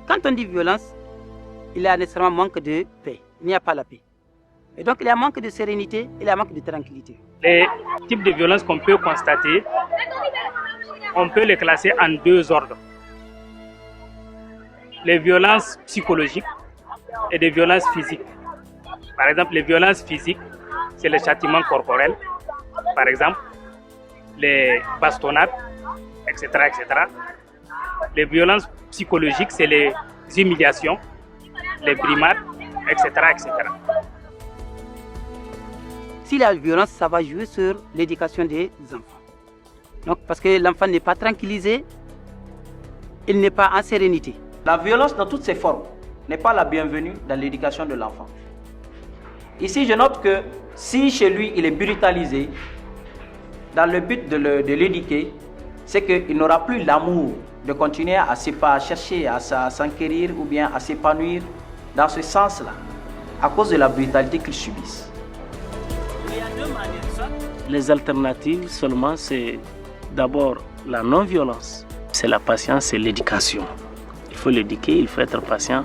Quand on dit violence, il y a nécessairement manque de paix. Il n'y a pas la paix. Et donc il y a manque de sérénité, il y a manque de tranquillité. Les types de violences qu'on peut constater, on peut les classer en deux ordres. Les violences psychologiques et des violences physiques. Par exemple, les violences physiques, c'est les châtiments corporels, par exemple, les bastonnades, etc., etc. Les violences psychologiques, c'est les humiliations, les brimades, etc., etc. S'il y a violence, ça va jouer sur l'éducation des enfants. Donc, parce que l'enfant n'est pas tranquillisé, il n'est pas en sérénité. La violence dans toutes ses formes n'est pas la bienvenue dans l'éducation de l'enfant. Ici, je note que si chez lui, il est brutalisé, dans le but de l'éduquer, c'est qu'il n'aura plus l'amour de continuer à chercher à s'enquérir ou bien à s'épanouir dans ce sens-là, à cause de la brutalité qu'ils subissent. Les alternatives seulement, c'est d'abord la non-violence. C'est la patience, c'est l'éducation. Il faut l'éduquer, il faut être patient.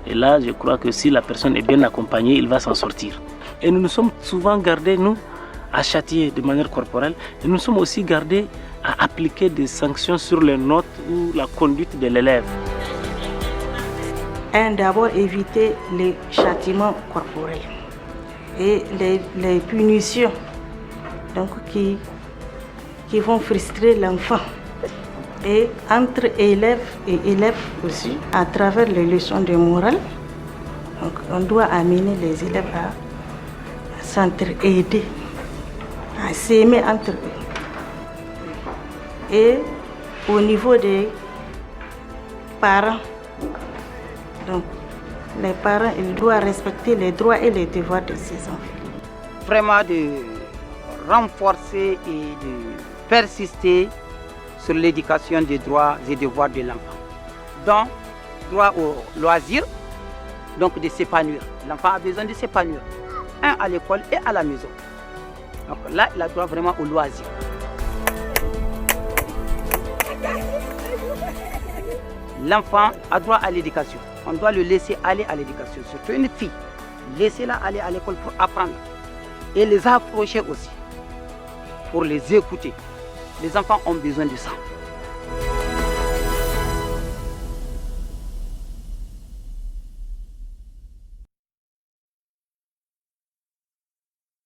Et là, je crois que si la personne est bien accompagnée, il va s'en sortir. Et nous nous sommes souvent gardés, nous, à châtier de manière corporelle. Et nous sommes aussi gardés à appliquer des sanctions sur les notes ou la conduite de l'élève. D'abord, éviter les châtiments corporels et les punitions donc, qui vont frustrer l'enfant. Et entre élèves et élèves aussi, à travers les leçons de morale, donc on doit amener les élèves à s'entraider, à s'aimer entre eux. Et au niveau des parents, donc les parents, ils doivent respecter les droits et les devoirs de ses enfants. Vraiment de renforcer et de persister sur l'éducation des droits et devoirs de l'enfant. Donc, droit au loisir, donc de s'épanouir. L'enfant a besoin de s'épanouir, à l'école et à la maison. Donc là, il a droit vraiment au loisir. L'enfant a droit à l'éducation. On doit le laisser aller à l'éducation, surtout une fille. Laissez-la aller à l'école pour apprendre. Et les approcher aussi, pour les écouter. Les enfants ont besoin de ça.